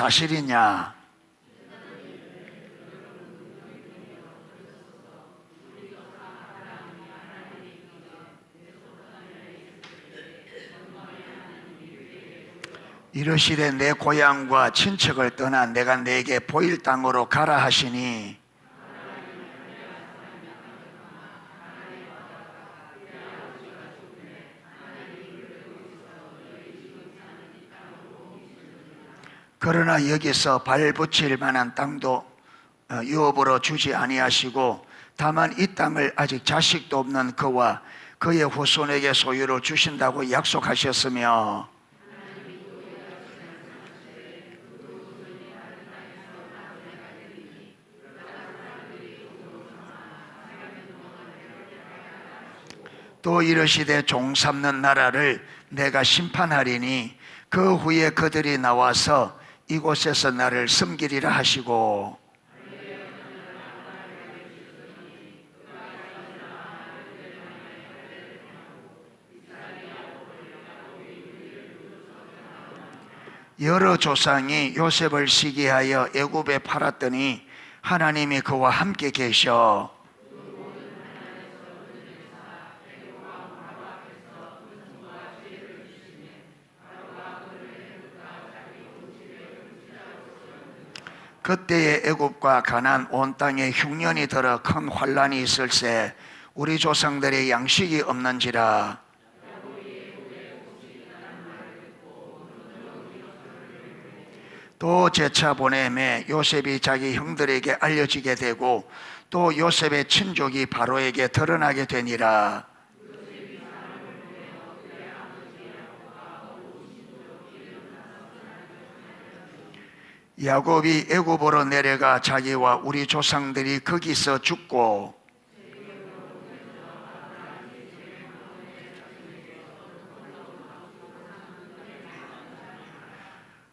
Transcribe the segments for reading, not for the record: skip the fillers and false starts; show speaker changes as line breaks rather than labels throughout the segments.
사실이냐? 이르시되 내 고향과 친척을 떠나 내가 네게 보일 땅으로 가라 하시니 그러나 여기서 발 붙일 만한 땅도 유업으로 주지 아니하시고 다만 이 땅을 아직 자식도 없는 그와 그의 후손에게 소유를 주신다고 약속하셨으며 또 이르시되 종 삼는 나라를 내가 심판하리니 그 후에 그들이 나와서 이곳에서 나를 섬기리라 하시고 여러 조상이 요셉을 시기하여 애굽에 팔았더니 하나님이 그와 함께 계셔 그때에 애굽과 가나안 온 땅에 흉년이 들어 큰 환란이 있을세 우리 조상들의 양식이 없는지라 또 재차 보내매 요셉이 자기 형들에게 알려지게 되고 또 요셉의 친족이 바로에게 드러나게 되니라 야곱이 애굽으로 내려가 자기와 우리 조상들이 거기서 죽고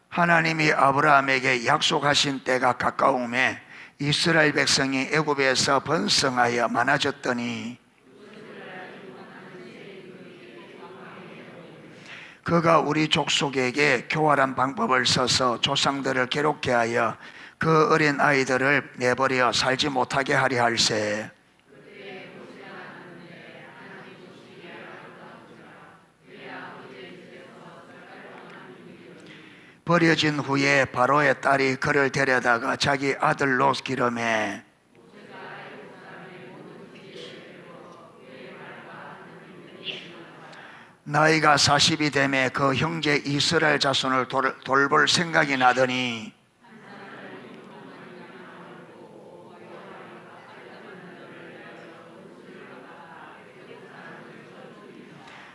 하나님이 아브라함에게 약속하신 때가 가까움에 이스라엘 백성이 애굽에서 번성하여 많아졌더니 그가 우리 족속에게 교활한 방법을 써서 조상들을 괴롭게 하여 그 어린 아이들을 내버려 살지 못하게 하려 할세 버려진 후에 바로의 딸이 그를 데려다가 자기 아들로 기르매 나이가 40이 되매 그 형제 이스라엘 자손을 돌볼 생각이 나더니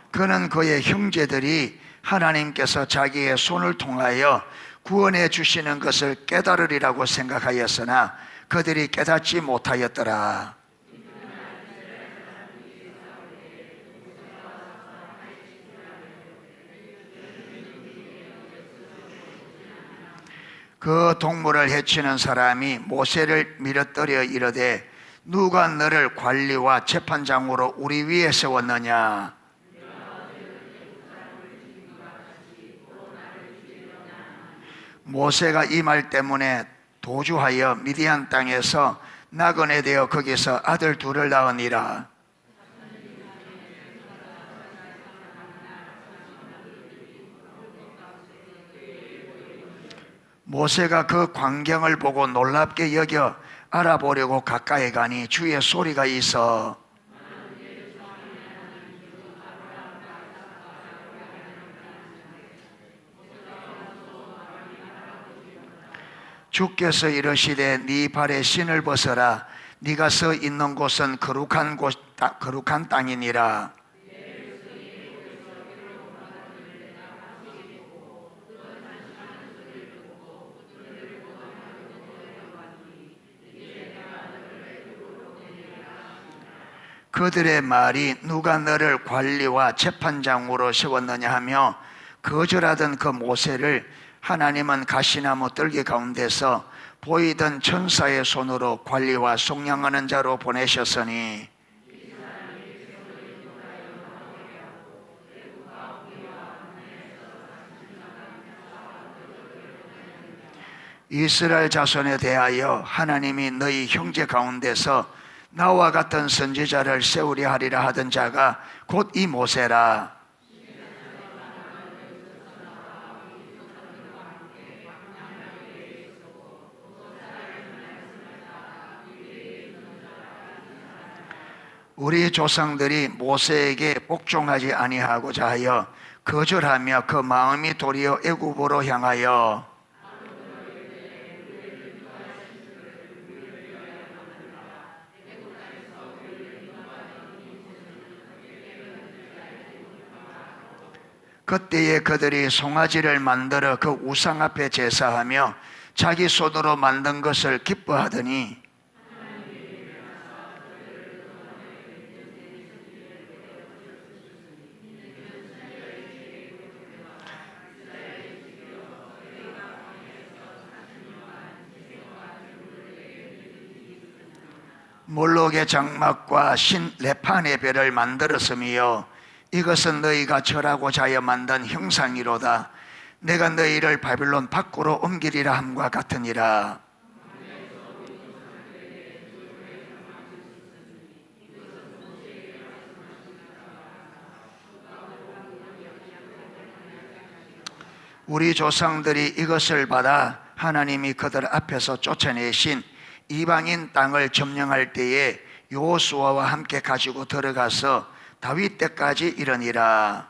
그는 그의 형제들이 하나님께서 자기의 손을 통하여 구원해 주시는 것을 깨달으리라고 생각하였으나 그들이 깨닫지 못하였더라. 그 동물을 해치는 사람이 모세를 밀어뜨려 이르되 누가 너를 관리와 재판장으로 우리 위에 세웠느냐? 모세가 이 말 때문에 도주하여 미디안 땅에서 나그네 되어 거기서 아들 둘을 낳으니라. 모세가 그 광경을 보고 놀랍게 여겨 알아보려고 가까이 가니 주의 소리가 있어 주께서 이르시되 네 발에 신을 벗어라 네가 서 있는 곳은 거룩한 땅이니라. 그들의 말이 누가 너를 관리와 재판장으로 세웠느냐 하며 거절하던 그 모세를 하나님은 가시나무 뜰기 가운데서 보이던 천사의 손으로 관리와 속량하는 자로 보내셨으니 이스라엘 자손에 대하여 하나님이 너희 형제 가운데서 나와 같은 선지자를 세우려 하리라 하던 자가 곧 이 모세라. 우리 조상들이 모세에게 복종하지 아니하고자 하여 거절하며 그 마음이 도리어 애굽으로 향하여 그때에 그들이 송아지를 만들어 그 우상 앞에 제사하며 자기 손으로 만든 것을 기뻐하더니 몰록의 장막과 신 레판의 별을 만들었으며 이것은 너희가 절하고자 하여 만든 형상이로다. 내가 너희를 바빌론 밖으로 옮기리라 함과 같으니라. 우리 조상들이 이것을 받아 하나님이 그들 앞에서 쫓아내신 이방인 땅을 점령할 때에 여호수아와 함께 가지고 들어가서 다윗 때까지 이르니라.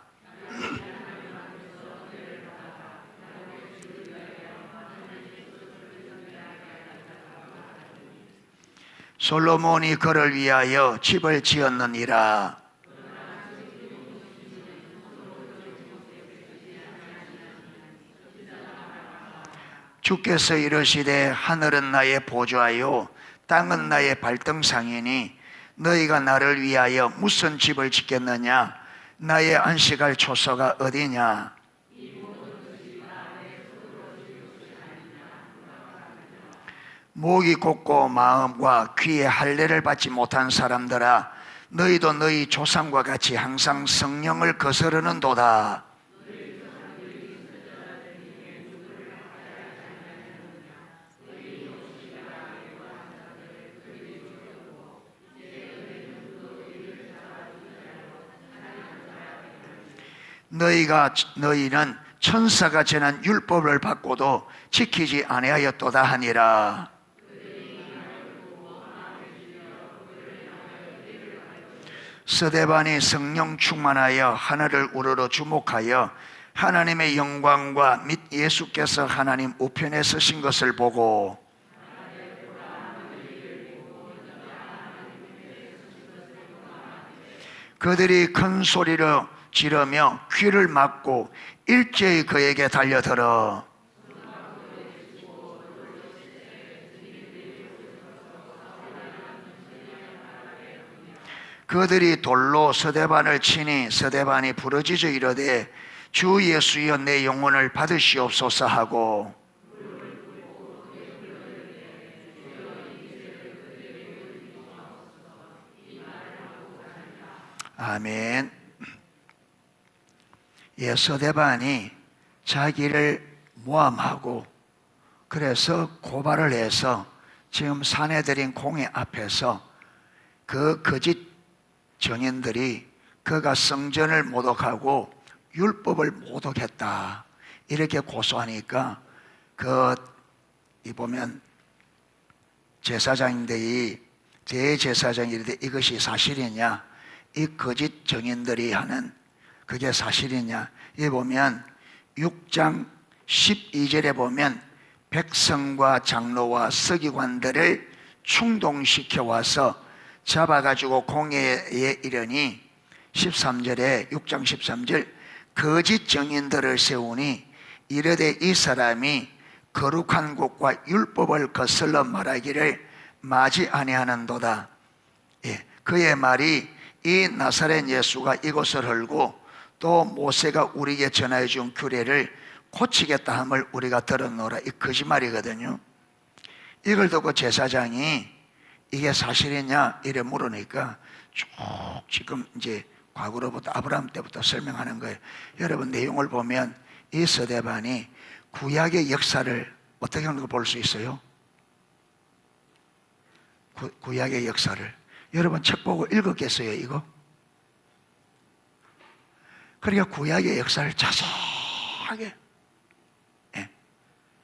솔로몬이 그를 위하여 집을 지었느니라. 주께서 이르시되 하늘은 나의 보좌요 땅은 나의 발등상이니 너희가 나를 위하여 무슨 집을 짓겠느냐? 나의 안식할 초소가 어디냐? 목이 곧고 마음과 귀에 할례를 받지 못한 사람들아, 너희도 너희 조상과 같이 항상 성령을 거스르는도다. 너희는 천사가 전한 율법을 받고도 지키지 아니하였도다 하니라. 스데반이 성령 충만하여 하늘을 우러러 주목하여 하나님의 영광과 및 예수께서 하나님 우편에 서신 것을 보고 그들이 큰 소리로 지르며 귀를 막고 일제히 그에게 달려들어 그들이 돌로 스데반을 치니 스데반이 부르짖어 이르되 주 예수여 내 영혼을 받으시옵소서 하고 아멘. 예, 스데반이 자기를 모함하고 그래서 고발을 해서 지금 사내들인 공회 앞에서 그 거짓 정인들이 그가 성전을 모독하고 율법을 모독했다 이렇게 고소하니까 이 보면 제사장인데 대제사장이 이르되 이것이 사실이냐? 이 거짓 정인들이 하는 그게 사실이냐? 이 보면 6장 12절에 보면 백성과 장로와 서기관들을 충동시켜 와서 잡아가지고 공회에 이르니 13절에 6장 13절 거짓 정인들을 세우니 이르되 이 사람이 거룩한 곳과 율법을 거슬러 말하기를 마지 아니하는도다. 예, 그의 말이 이 나사렛 예수가 이곳을 헐고 또 모세가 우리에게 전하여 준 규례를 고치겠다 함을 우리가 들었노라. 이 거짓말이거든요. 이걸 듣고 제사장이 이게 사실이냐 이래 물으니까 쭉 지금 이제 과거로부터 아브라함 때부터 설명하는 거예요. 여러분 내용을 보면 이 스데반이 구약의 역사를 어떻게 하는 거 볼 수 있어요? 구약의 역사를. 여러분 책 보고 읽었겠어요, 이거? 그러니까 구약의 역사를 자세하게. 예.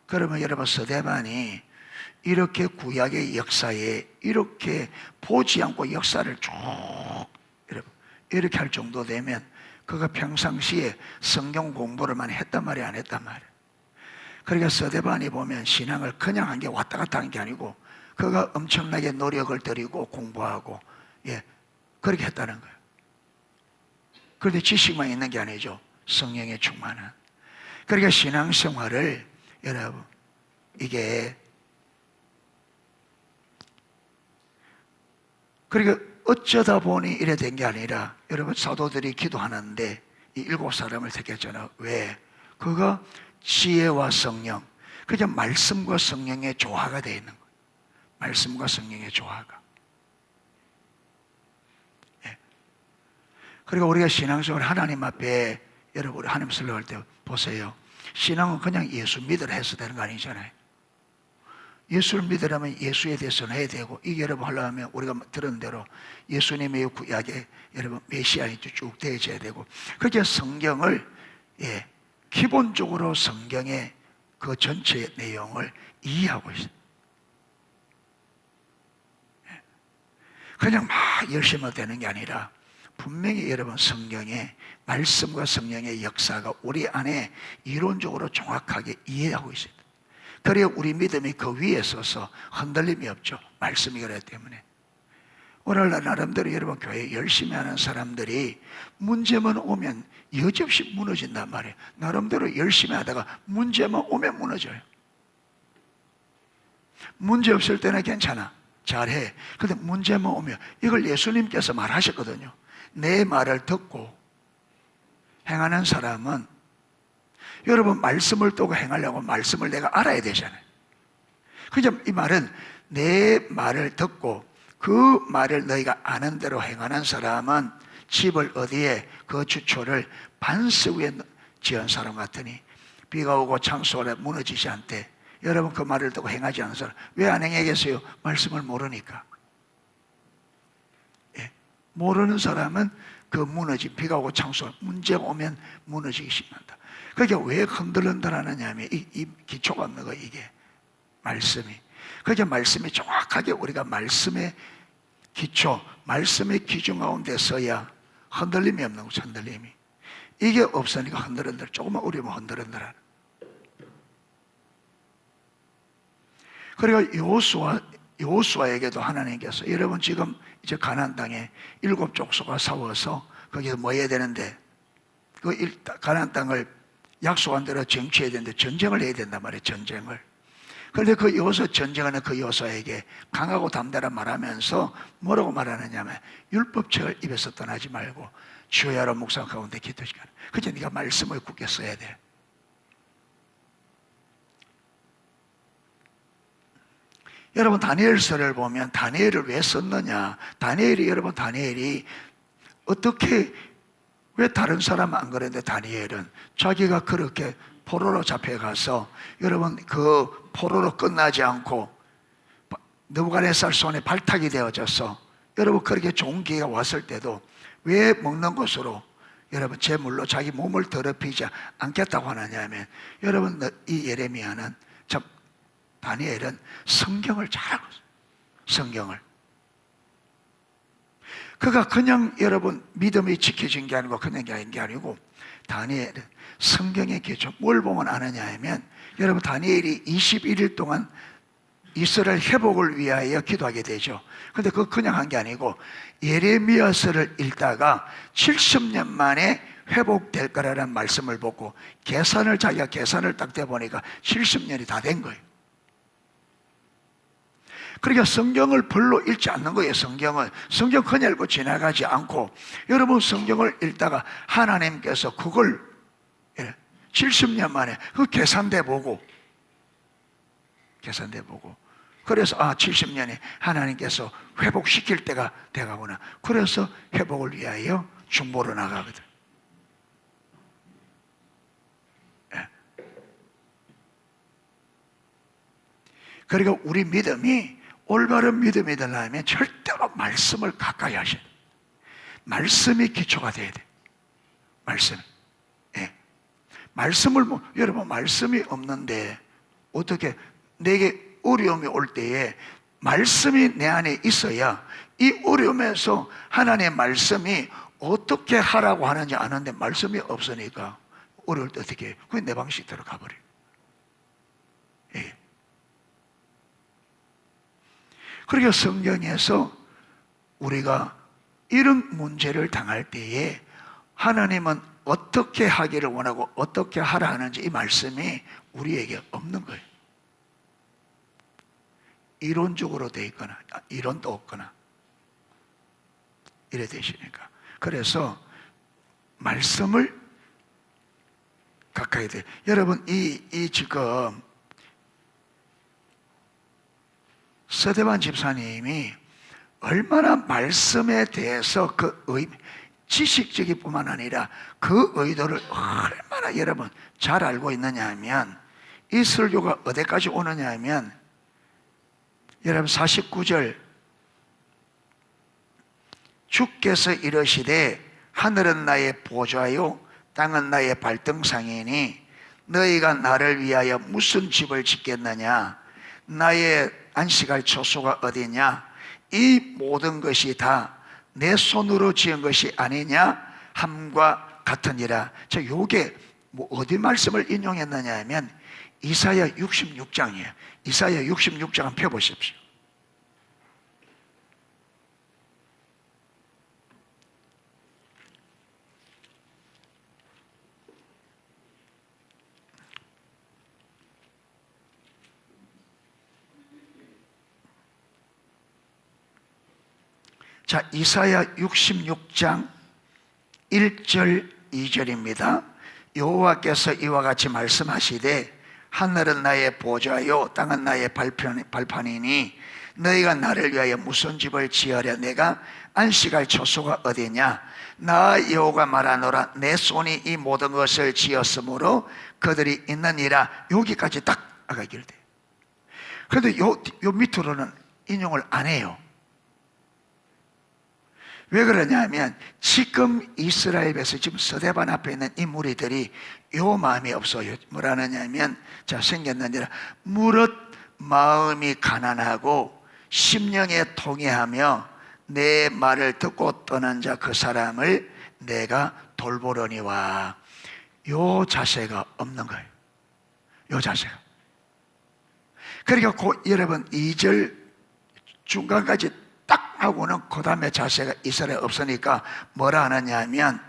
그러면 여러분 스데반이 이렇게 구약의 역사에 이렇게 보지 않고 역사를 쭉 이렇게 할 정도 되면 그가 평상시에 성경 공부를 많이 했단 말이 안 했단 말이에요. 그러니까 스데반이 보면 신앙을 그냥 한 게 왔다 갔다 한 게 아니고 그가 엄청나게 노력을 들이고 공부하고 그렇게 했다는 거예요. 그런데 지식만 있는 게 아니죠. 성령에 충만한. 그러니까 신앙생활을 여러분 이게 그러니까 어쩌다 보니 이래 된 게 아니라 여러분 사도들이 기도하는데 이 7사람을 택했잖아요. 왜? 그가 지혜와 성령, 그냥 말씀과 성령의 조화가 되어 있는 거예요. 말씀과 성령의 조화가. 예. 그리고 우리가 신앙생활 하나님 앞에 여러분 우리 하나님 설교할 때 보세요. 신앙은 그냥 예수 믿으라 해서 되는 거 아니잖아요. 예수를 믿으려면 예수에 대해서는 해야 되고, 이게 여러분 하려면 우리가 들은 대로 예수님의 구약에 여러분 메시아에 쭉 되어져야 되고, 그게 성경을 기본적으로 성경의 그 전체 내용을 이해하고 있어요. 그냥 막 열심히 되는 게 아니라 분명히 여러분 성경의 말씀과 성령의 역사가 우리 안에 이론적으로 정확하게 이해하고 있어요. 그래야 우리 믿음이 그 위에 서서 흔들림이 없죠. 말씀이 그렇기 때문에. 오늘날 나름대로 여러분 교회 열심히 하는 사람들이 문제만 오면 여지없이 무너진단 말이에요. 나름대로 열심히 하다가 문제만 오면 무너져요. 문제 없을 때는 괜찮아. 잘해. 근데 문제만 오면, 이걸 예수님께서 말하셨거든요. 내 말을 듣고 행하는 사람은, 여러분 말씀을 두고 행하려고 말씀을 내가 알아야 되잖아요. 그죠? 이 말은 내 말을 듣고 그 말을 너희가 아는 대로 행하는 사람은 집을 어디에 그 주초를 반석 위에 지은 사람 같으니 비가 오고 창수 아래 무너지지 않대. 여러분 그 말을 듣고 행하지 않는 사람 왜 안 행하겠어요? 말씀을 모르니까. 모르는 사람은 그 무너진, 비가 오고 창수, 문제가 오면 무너지기 시작한다. 그게 왜 흔들린다라느냐 하면 이 기초가 없는 거예요. 이게 말씀이. 그게 말씀이 정확하게 우리가 말씀의 기초, 말씀의 기준 가운데 서야 흔들림이 없는 거죠. 흔들림이. 이게 없으니까 흔들흔들, 조금만 우리면 흔들흔들하는. 그리고 여호수아에게도 하나님께서, 여러분 지금 이제 가나안 땅에 7 족속과 싸워서 거기서 뭐 해야 되는데, 그 가나안 땅을 약속한 대로 정치해야 되는데 전쟁을 해야 된단 말이에요. 전쟁을. 그런데 그 여호수아 전쟁하는 그 여호수아에게 강하고 담대라 말하면서 뭐라고 말하느냐면 율법책을 입에서 떠나지 말고 주야로 묵상 가운데 기도시켜라. 그저 네가 말씀을 굳게 써야 돼. 여러분 다니엘서를 보면 다니엘을 왜 썼느냐? 여러분 다니엘이 어떻게, 왜 다른 사람은 안 그랬는데 다니엘은 자기가 그렇게 포로로 잡혀가서, 여러분 그 포로로 끝나지 않고 느부갓네살 손에 발탁이 되어져서, 여러분 그렇게 좋은 기회가 왔을 때도 왜 먹는 것으로 여러분 제물로 자기 몸을 더럽히지 않겠다고 하느냐 하면, 여러분 이 예레미야는, 참 다니엘은 성경을 잘 알고 있어요. 성경을. 그가 그냥 여러분 믿음이 지켜진 게 아니고 그냥 게 아니고 다니엘은 성경의 기초, 뭘 보면 아느냐 하면, 여러분 다니엘이 21일 동안 이스라엘 회복을 위하여 기도하게 되죠. 그런데 그거 그냥 한 게 아니고 예레미야서를 읽다가 70년 만에 회복될 거라는 말씀을 보고 자기가 계산을 딱 대보니까 70년이 다 된 거예요. 그러니까 성경을 별로 읽지 않는 거예요. 성경 그냥 읽고 지나가지 않고, 여러분 성경을 읽다가 하나님께서 그걸 70년 만에 그 계산돼 보고 그래서 70년에 하나님께서 회복시킬 때가 돼가구나. 그래서 회복을 위하여 중보로 나가거든. 그리고 우리 믿음이 올바른 믿음이 되려면 절대로 말씀을 가까이 하셔야 돼요. 말씀이 기초가 돼야 돼요. 말씀. 예. 말씀을 여러분, 말씀이 없는데 어떻게, 내게 어려움이 올 때에 말씀이 내 안에 있어야 이 어려움에서 하나님의 말씀이 어떻게 하라고 하는지 아는데 말씀이 없으니까 어려울 때 어떻게 해요? 그게 내 방식대로 가버려요. 예. 그러니까 성경에서 우리가 이런 문제를 당할 때에 하나님은 어떻게 하기를 원하고 어떻게 하라 하는지 이 말씀이 우리에게 없는 거예요. 이론적으로 돼 있거나 이론도 없거나 이래 되시니까. 그래서 말씀을 가까이 돼요. 여러분, 이 지금 서대반 집사님이 얼마나 말씀에 대해서 그 지식적일 뿐만 아니라 그 의도를 얼마나 여러분 잘 알고 있느냐 하면, 이 설교가 어디까지 오느냐 하면 여러분 49절, 주께서 이르시되 하늘은 나의 보좌요 땅은 나의 발등상이니 너희가 나를 위하여 무슨 집을 짓겠느냐, 나의 안식할 처소가 어디냐, 이 모든 것이 다 내 손으로 지은 것이 아니냐 함과 같으니라. 자, 요게 어디 말씀을 인용했느냐 하면 이사야 66장이에요. 이사야 66장 한번 펴보십시오. 자, 이사야 66장 1절 2절입니다. 여호와께서 이와 같이 말씀하시되 하늘은 나의 보좌요 땅은 나의 발판이니 너희가 나를 위하여 무슨 집을 지으랴, 내가 안식할 처소가 어디냐, 나 여호와가 말하노라 내 손이 이 모든 것을 지었으므로 그들이 있느니라. 여기까지 딱 아까 얘기를 돼요. 그런데 요 밑으로는 인용을 안 해요. 왜 그러냐면 지금 이스라엘에서 지금 서대반 앞에 있는 이 무리들이 요 마음이 없어요. 뭐라느냐면, 자, 생겼느니라 무릇 마음이 가난하고 심령에 통회하며 내 말을 듣고 떠난 자 그 사람을 내가 돌보려니와. 요 자세가 없는 거예요. 요 자세가. 그러니까 여러분 2절 중간까지 딱 하고는 그 다음에 자세가 이스라엘 없으니까 뭐라 하느냐 하면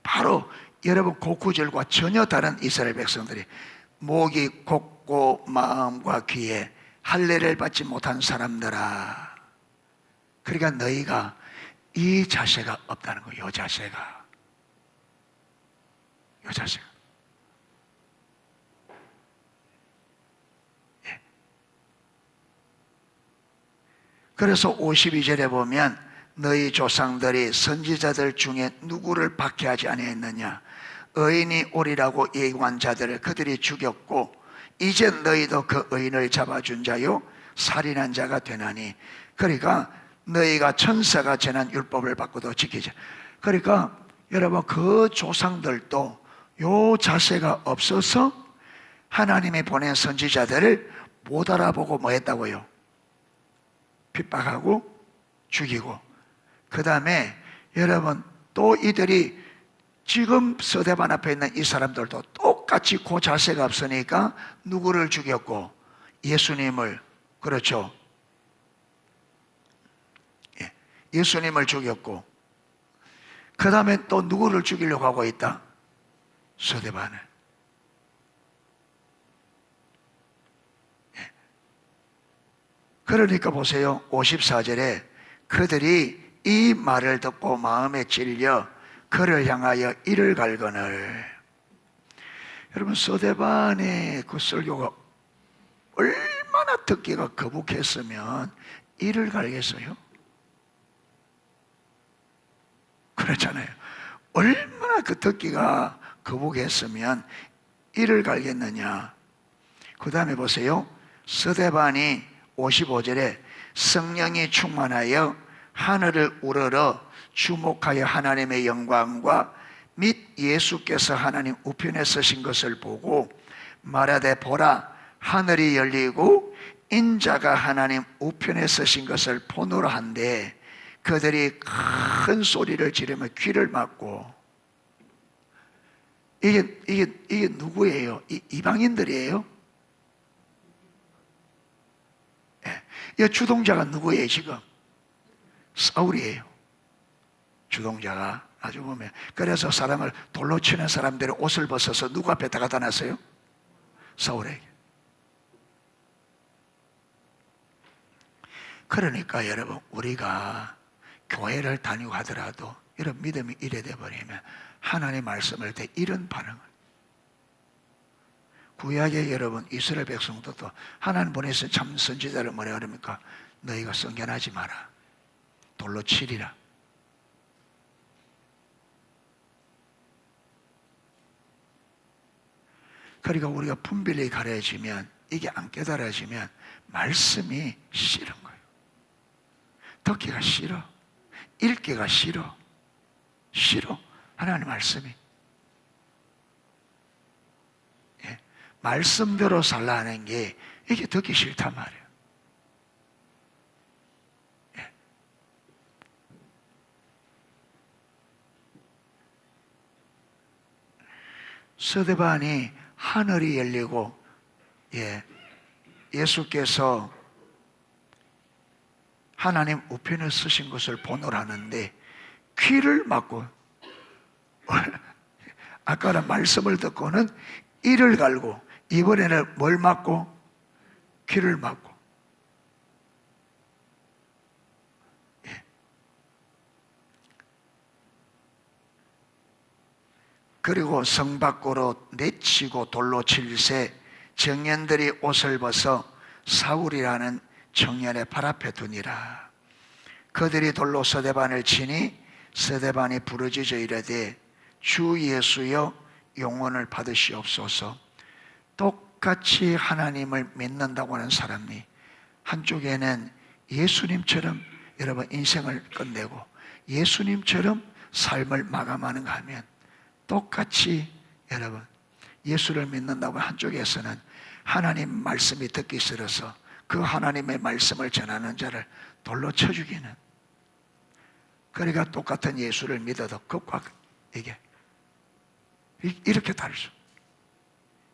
바로 여러분 그 구절과 전혀 다른 이스라엘 백성들이 목이 곱고 마음과 귀에 할례를 받지 못한 사람들아. 그러니까 너희가 이 자세가 없다는 거예요. 이 자세가. 이 자세가. 그래서 52절에 보면 너희 조상들이 선지자들 중에 누구를 박해하지 아니했느냐, 의인이 오리라고 예고한 자들을 그들이 죽였고 이제 너희도 그 의인을 잡아준 자요 살인한 자가 되나니. 그러니까 너희가 천사가 전한 율법을 받고도 지키자. 그러니까 여러분 그 조상들도 요 자세가 없어서 하나님이 보낸 선지자들을 못 알아보고 뭐 했다고요? 핍박하고 죽이고. 그 다음에 여러분 또 이들이 지금 서대반 앞에 있는 이 사람들도 똑같이 그 자세가 없으니까 누구를 죽였고? 예수님을. 그렇죠. 예. 예수님을 죽였고 그 다음에 또 누구를 죽이려고 하고 있다? 서대반을. 그러니까 보세요. 54절에 그들이 이 말을 듣고 마음에 찔려 그를 향하여 이를 갈거늘. 여러분 서대반의 그 설교가 얼마나 듣기가 거북했으면 이를 갈겠어요? 그렇잖아요. 얼마나 그 듣기가 거북했으면 이를 갈겠느냐. 그 다음에 보세요. 스데반이 55절에 성령이 충만하여 하늘을 우러러 주목하여 하나님의 영광과 및 예수께서 하나님 우편에 서신 것을 보고 말하되 보라 하늘이 열리고 인자가 하나님 우편에 서신 것을 보노라 한데 그들이 큰 소리를 지르며 귀를 막고. 이게 누구예요? 이방인들이에요? 예. 이 주동자가 누구예요 지금? 사울이에요. 주동자가 아주 보면. 그래서 사람을 돌로 치는 사람들의 옷을 벗어서 누구 앞에 다 갖다 놨어요? 사울에게. 그러니까 여러분, 우리가 교회를 다니고 하더라도 이런 믿음이 이래 돼버리면 하나님의 말씀을 때 이런 반응을. 구약의 여러분 이스라엘 백성들도 하나님 보내서 참 선지자를 뭐라 그럽니까? 너희가 성견하지 마라, 돌로 치리라. 그러니까 우리가 분별이 가려지면, 이게 안 깨달아지면 말씀이 싫은 거예요. 듣기가 싫어, 읽기가 싫어. 하나님 말씀이. 예. 말씀대로 살라는 게 이게 듣기 싫단 말이에요. 예. 스데반이 하늘이 열리고, 예수께서 하나님 우편에 쓰신 것을 보노라는데 귀를 막고, 아까는 말씀을 듣고는 이를 갈고, 이번에는 뭘 막고? 귀를 막고. 예. 그리고 성 밖으로 내치고 돌로 칠새 청년들이 옷을 벗어 사울이라는 청년의 발 앞에 두니라. 그들이 돌로 스데반을 치니 스데반이 부르짖어 이르되 주 예수여 용언을 받으시옵소서. 똑같이 하나님을 믿는다고 하는 사람이 한쪽에는 예수님처럼 여러분 인생을 끝내고 예수님처럼 삶을 마감하는가 하면, 똑같이 여러분 예수를 믿는다고 한쪽에서는 하나님 말씀이 듣기 싫어서 그 하나님의 말씀을 전하는 자를 돌로 쳐 죽이는. 그러니까 똑같은 예수를 믿어도 극과 이게 이렇게 다르죠.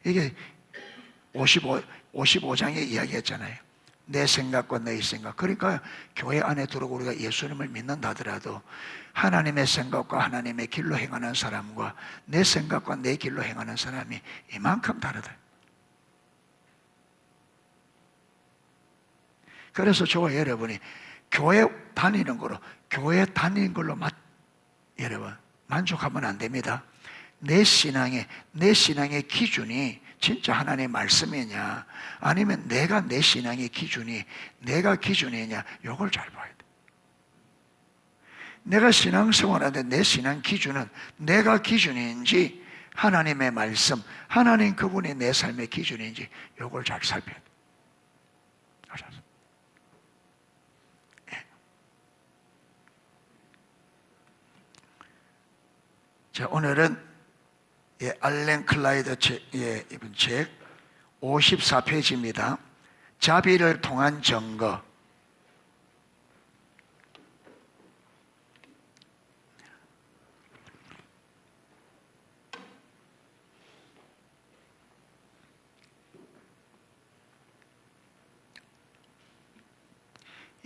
이게 55장에 이야기했잖아요. 내 생각과 너의 생각. 그러니까 교회 안에 들어오고 우리가 예수님을 믿는다 하더라도 하나님의 생각과 하나님의 길로 행하는 사람과 내 생각과 내 길로 행하는 사람이 이만큼 다르다. 그래서 저와 여러분이 교회 다니는 걸로 여러분 만족하면 안 됩니다. 내 신앙의 기준이 진짜 하나님의 말씀이냐, 아니면 내 신앙의 기준이 내가 기준이냐, 이걸 잘 봐야 돼. 내가 신앙생활하는데 내 신앙 기준은 내가 기준인지 하나님의 말씀, 하나님 그분이 내 삶의 기준인지 이걸 잘 살펴야 돼. 자, 오늘은 알렌 클라이더 이번 책 54페이지입니다. 자비를 통한 증거.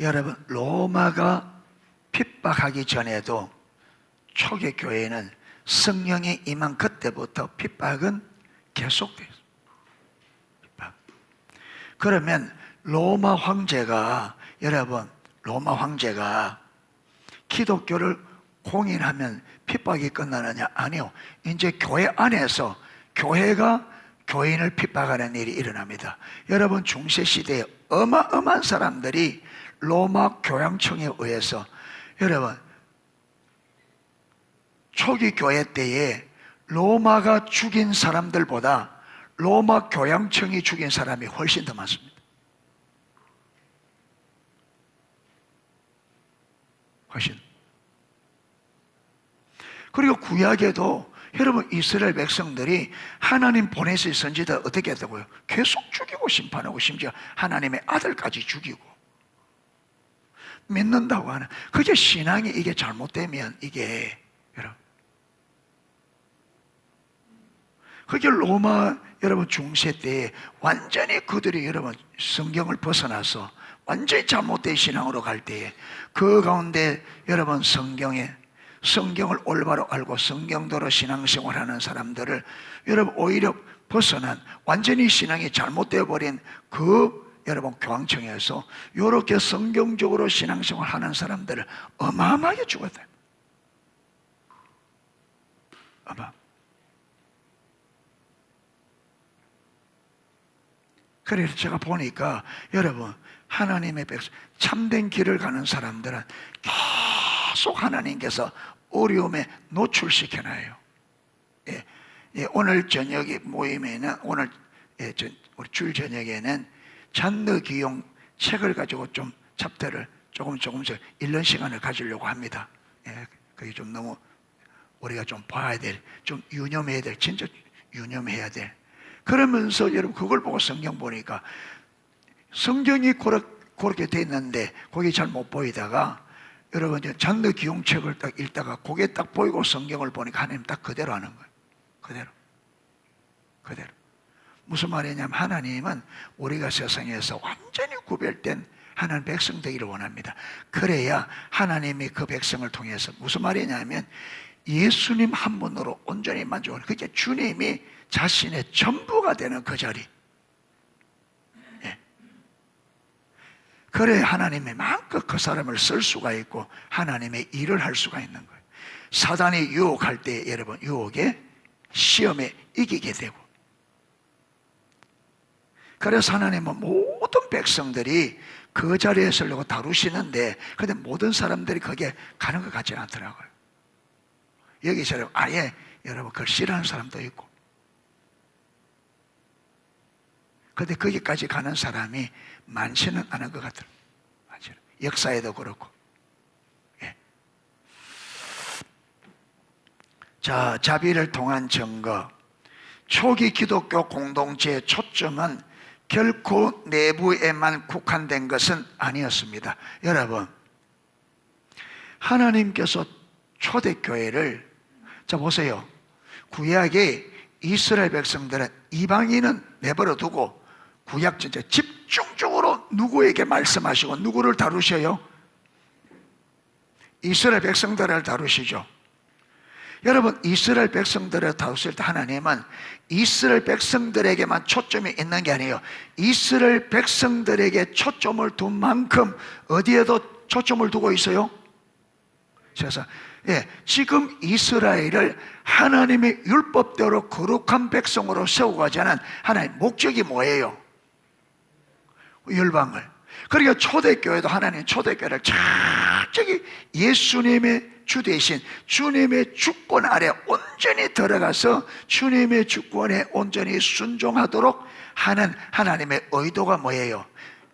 여러분, 로마가 핍박하기 전에도 초기 교회는 성령이 임한 그때부터 핍박은 계속돼요. 그러면 로마 황제가 기독교를 공인하면 핍박이 끝나느냐? 아니요. 이제 교회 안에서 교회가 교인을 핍박하는 일이 일어납니다. 여러분, 중세시대에 어마어마한 사람들이 로마 교황청에 의해서, 여러분 초기 교회 때에 로마가 죽인 사람들보다 로마 교황청이 죽인 사람이 훨씬 더 많습니다. 훨씬. 그리고 구약에도 여러분 이스라엘 백성들이 하나님 보내실 선지자 어떻게 했다고요? 계속 죽이고 심판하고 심지어 하나님의 아들까지 죽이고 믿는다고 하는, 그게 신앙이 이게 잘못되면 이게 여러분, 그게 로마 여러분 중세 때에 완전히 그들이 여러분 성경을 벗어나서 완전히 잘못된 신앙으로 갈 때에 그 가운데 여러분 성경을 올바로 알고 성경대로 신앙생활하는 사람들을 여러분 오히려 벗어난 완전히 신앙이 잘못되어 버린 그 여러분 교황청에서 이렇게 성경적으로 신앙생활하는 사람들을 어마어마하게 죽었다. 그래서 제가 보니까 여러분 하나님의 백성, 참된 길을 가는 사람들은 계속 하나님께서 어려움에 노출시켜놔요. 예, 예, 오늘 저녁 모임에는 우리 줄 저녁에는 잔느 기용 책을 가지고 좀 챕터를 조금씩 읽는 시간을 가지려고 합니다. 예, 그게 좀 너무 우리가 좀 봐야 될, 좀 유념해야 될, 진짜 유념해야 될. 그러면서 여러분 그걸 보고 성경 보니까 성경이 그렇게 돼 있는데 거기 잘 못 보이다가 여러분 잔느 기용책을 딱 읽다가 그게 딱 보이고 성경을 보니까 하나님 딱 그대로 하는 거예요. 그대로. 무슨 말이냐면 하나님은 우리가 세상에서 완전히 구별된 하나님 백성 되기를 원합니다. 그래야 하나님이 그 백성을 통해서, 무슨 말이냐면 예수님 한 분으로 온전히 만족하는, 그게 주님이 자신의 전부가 되는 그 자리. 예. 그래야 하나님이 마음껏 그 사람을 쓸 수가 있고 하나님의 일을 할 수가 있는 거예요. 사단이 유혹할 때 여러분 유혹에 시험에 이기게 되고, 그래서 하나님은 모든 백성들이 그 자리에 서려고 다루시는데, 근데 모든 사람들이 거기에 가는 것 같지 않더라고요. 여기서 아예 여러분 그걸 싫어하는 사람도 있고, 근데 거기까지 가는 사람이 많지는 않은 것 같더라고요. 역사에도 그렇고. 예. 자, 자비를 통한 증거. 초기 기독교 공동체의 초점은 결코 내부에만 국한된 것은 아니었습니다. 여러분, 하나님께서 초대교회를, 자 보세요. 구약에 이스라엘 백성들은 이방인은 내버려 두고 구약 전체 집중적으로 누구에게 말씀하시고 누구를 다루셔요? 이스라엘 백성들을 다루시죠. 여러분, 이스라엘 백성들을 다루실 때 하나님은 이스라엘 백성들에게만 초점이 있는 게 아니에요. 이스라엘 백성들에게 초점을 둔 만큼 어디에도 초점을 두고 있어요? 그래서 지금 이스라엘을 하나님의 율법대로 거룩한 백성으로 세우고 가자는 하나님의 목적이 뭐예요? 열방을. 그러니까 초대교회도 하나님 초대교회를 철저히 예수님의 주 대신 주님의 주권 아래 온전히 들어가서 주님의 주권에 온전히 순종하도록 하는 하나님의 의도가 뭐예요?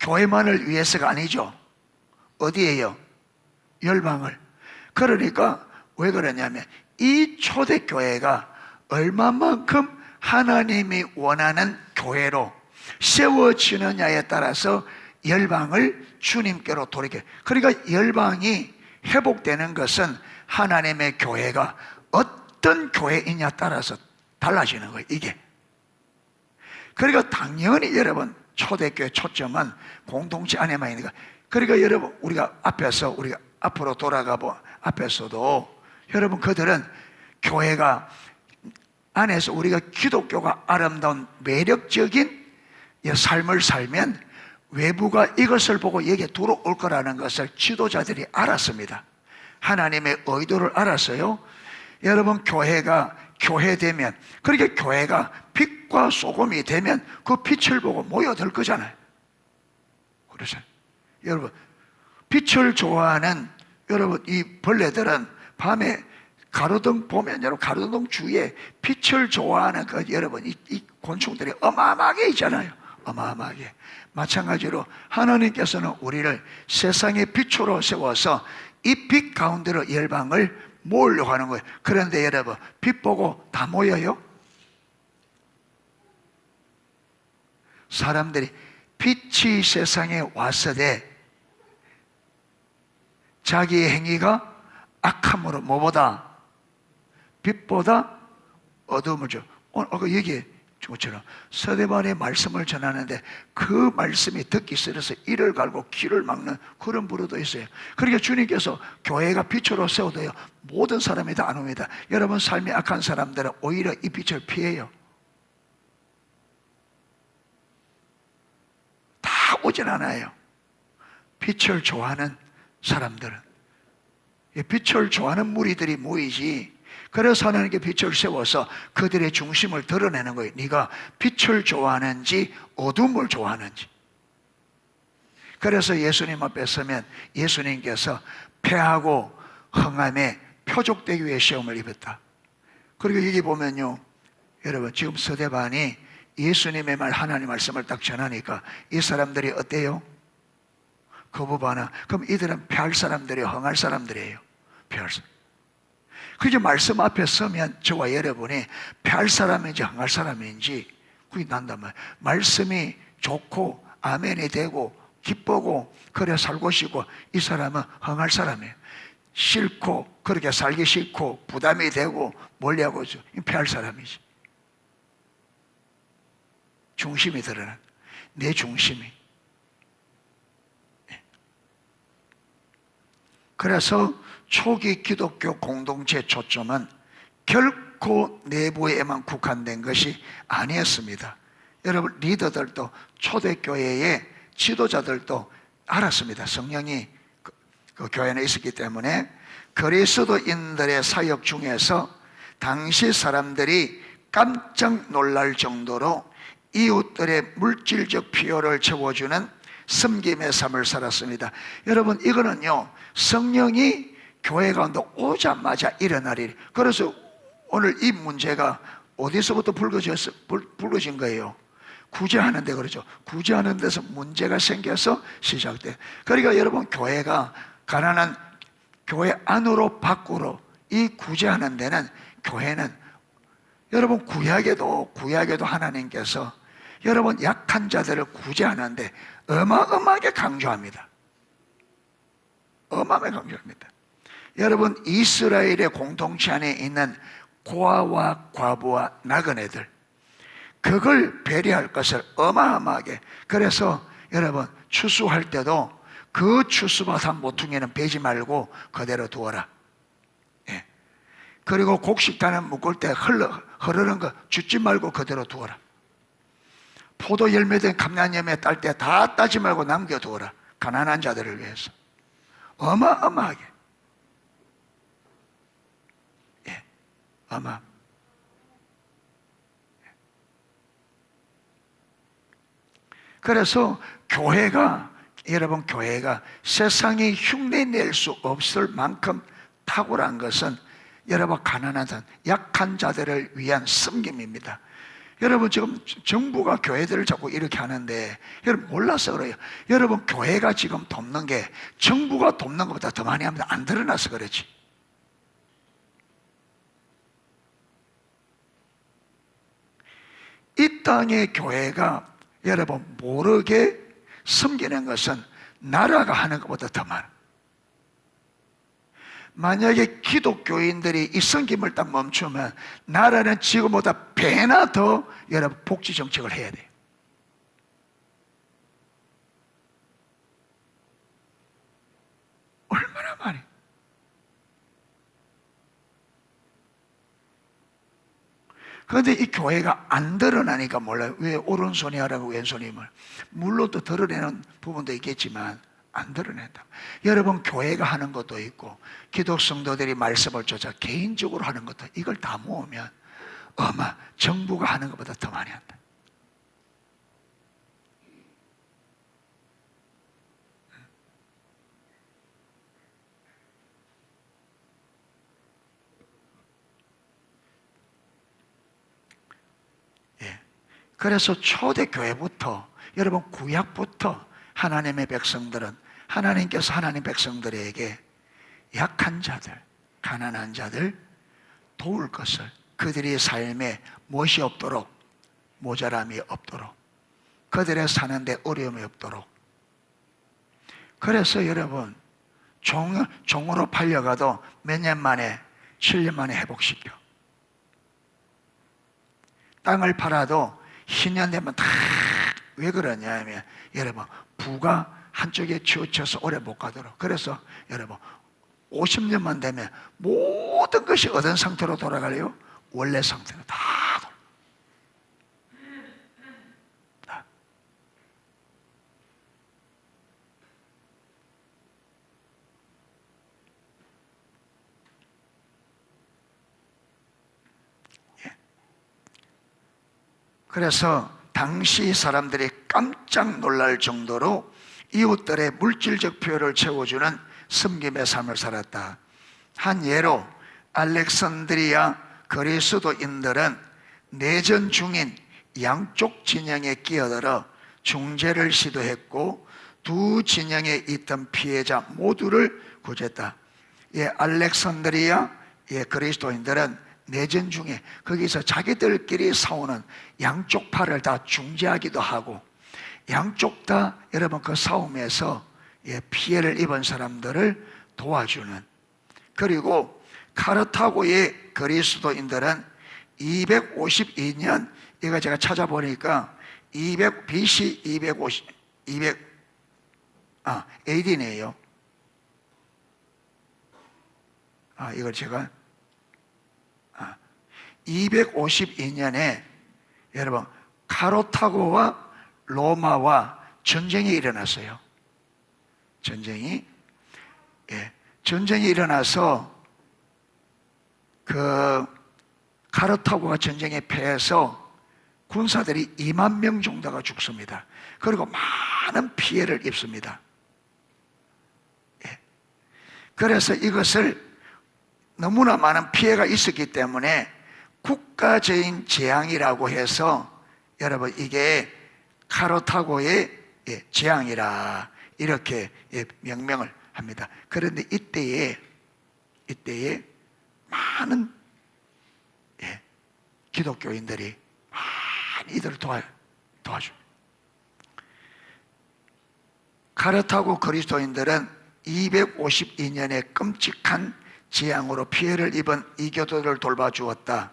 교회만을 위해서가 아니죠. 어디예요? 열방을. 그러니까 왜 그러냐면 이 초대교회가 얼마만큼 하나님이 원하는 교회로 세워지느냐에 따라서 열방을 주님께로 돌이켜. 그러니까 열방이 회복되는 것은 하나님의 교회가 어떤 교회이냐 따라서 달라지는 거예요, 이게. 그러니까 당연히 여러분 초대교회 초점은 공동체 안에만 있는 거예요. 그러니까 여러분 우리가 앞으로 돌아가보 앞에서도 여러분 그들은 교회가 안에서 우리가 기독교가 아름다운 매력적인 삶을 살면 외부가 이것을 보고 여기에 들어올 거라는 것을 지도자들이 알았습니다. 하나님의 의도를 알았어요. 여러분 교회가 교회되면, 그렇게 교회가 빛과 소금이 되면 그 빛을 보고 모여들 거잖아요. 그래서 여러분 빛을 좋아하는 여러분 이 벌레들은 밤에 가로등 보면 여러분 가로등 주위에 빛을 좋아하는 그 여러분 이 곤충들이 어마어마하게 있잖아요. 어마어마하게. 마찬가지로 하나님께서는 우리를 세상의 빛으로 세워서 이 빛 가운데로 열방을 모으려고 하는 거예요. 그런데 여러분, 빛 보고 다 모여요? 사람들이 빛이 세상에 왔으되 자기의 행위가 악함으로 뭐보다? 빛보다 어두움을 줘. 아까 얘기해 준 것처럼 서대반의 말씀을 전하는데 그 말씀이 듣기 싫어서 이를 갈고 길을 막는 그런 부류도 있어요. 그러니까 주님께서 교회가 빛으로 세워도요 모든 사람이 다 안 옵니다. 여러분 삶이 악한 사람들은 오히려 이 빛을 피해요. 다 오진 않아요. 빛을 좋아하는 사람들은, 빛을 좋아하는 무리들이 모이지. 그래서 하나님께 빛을 세워서 그들의 중심을 드러내는 거예요. 네가 빛을 좋아하는지 어둠을 좋아하는지. 그래서 예수님 앞에 서면 예수님께서 패하고 흥함에 표적되기 위해 시험을 입었다. 그리고 여기 보면요, 여러분 지금 서대반이 예수님의 말, 하나님 말씀을 딱 전하니까 이 사람들이 어때요? 거부반응. 그럼 이들은 패할 사람들이에요, 흥할 사람들이에요? 패할 사람. 그게 말씀 앞에 서면 저와 여러분이 패할 사람인지 흥할 사람인지 그게 난단 말이에요. 말씀이 좋고 아멘이 되고 기쁘고 그래 살고 싶고 이 사람은 흥할 사람이에요. 싫고 그렇게 살기 싫고 부담이 되고 멀리하고 패할 사람이지. 중심이 드러난, 내 중심이. 그래서 초기 기독교 공동체 초점은 결코 내부에만 국한된 것이 아니었습니다. 여러분 리더들도 초대교회의 지도자들도 알았습니다. 성령이 그 교회 안에 있었기 때문에 그리스도인들의 사역 중에서 당시 사람들이 깜짝 놀랄 정도로 이웃들의 물질적 필요를 채워주는 섬김의 삶을 살았습니다. 여러분 이거는요 성령이 교회 가운데 오자마자 일어날 일. 그래서 오늘 이 문제가 어디서부터 불거진 거예요? 구제하는 데. 그러죠. 구제하는 데서 문제가 생겨서 시작돼. 그러니까 여러분 교회가 가난한 교회 안으로 밖으로 이 구제하는 데는, 교회는 여러분 구약에도 하나님께서 여러분 약한 자들을 구제하는데 어마어마하게 강조합니다. 어마어마하게 강조합니다. 여러분 이스라엘의 공동체 안에 있는 고아와 과부와 나그네들, 그걸 배려할 것을 어마어마하게. 그래서 여러분 추수할 때도 그 추수밭 한 모퉁이는 베지 말고 그대로 두어라. 예. 그리고 곡식단을 묶을 때 흐르는 거 줍지 말고 그대로 두어라. 포도 열매된 감람열매 딸 때 다 따지 말고 남겨두어라. 가난한 자들을 위해서. 어마어마하게. 예, 어마. 그래서 여러분 교회가 세상에 흉내낼 수 없을 만큼 탁월한 것은 여러분 가난한 자, 약한 자들을 위한 섬김입니다. 여러분 지금 정부가 교회들을 자꾸 이렇게 하는데 여러분 몰라서 그래요. 여러분 교회가 지금 돕는 게 정부가 돕는 것보다 더 많이 합니다. 안 드러나서 그렇지. 이 땅의 교회가 여러분 모르게 섬기는 것은 나라가 하는 것보다 더 많아. 만약에 기독교인들이 이 섬김을 딱 멈추면 나라는 지금보다 배나 더 여러분 복지 정책을 해야 돼요. 얼마나 많이. 그런데 이 교회가 안 드러나니까 몰라요. 왜 오른손이 하라고 왼손이 뭘. 물론 또 드러내는 부분도 있겠지만 안 드러낸다. 여러분 교회가 하는 것도 있고 기독 성도들이 말씀을 쫓아 개인적으로 하는 것도, 이걸 다 모으면 정부가 하는 것보다 더 많이 한다. 예. 그래서 초대교회부터 여러분 구약부터 하나님의 백성들은, 하나님께서 하나님 백성들에게 약한 자들, 가난한 자들 도울 것을, 그들의 삶에 무엇이 없도록, 모자람이 없도록, 그들의 사는데 어려움이 없도록. 그래서 여러분, 종으로 팔려가도 몇 년 만에, 7년 만에 회복시켜. 땅을 팔아도 10년 되면 다, 왜 그러냐 하면, 여러분, 부가 한쪽에 치우쳐서 오래 못 가도록. 그래서 여러분, 50년만 되면 모든 것이 어떤 상태로 돌아가요? 원래 상태로 다 돌아가. 그래서 당시 사람들이 깜짝 놀랄 정도로 이웃들의 물질적 필요를 채워주는 섬김의 삶을 살았다. 한 예로 알렉산드리아 그리스도인들은 내전 중인 양쪽 진영에 끼어들어 중재를 시도했고 두 진영에 있던 피해자 모두를 구제했다. 알렉산드리아 그리스도인들은 내전 중에 거기서 자기들끼리 싸우는 양쪽 팔을 다 중재하기도 하고, 양쪽 다 여러분 그 싸움에서 피해를 입은 사람들을 도와주는. 그리고 카르타고의 그리스도인들은 252년, 이거 제가 찾아보니까 BC 250 AD네요. 이걸 제가 252년에 여러분 카르타고와 로마와 전쟁이 일어났어요. 전쟁이 일어나서 그 카르타고가 전쟁에 패해서 군사들이 2만 명 정도가 죽습니다. 그리고 많은 피해를 입습니다. 그래서 이것을 너무나 많은 피해가 있었기 때문에 국가적인 재앙이라고 해서 여러분 이게 카르타고의 재앙이라 이렇게 명명을 합니다. 그런데 이때에 많은 기독교인들이 많이 이들을 도와줍니다. 카르타고 그리스도인들은 252년에 끔찍한 재앙으로 피해를 입은 이교도들을 돌봐주었다.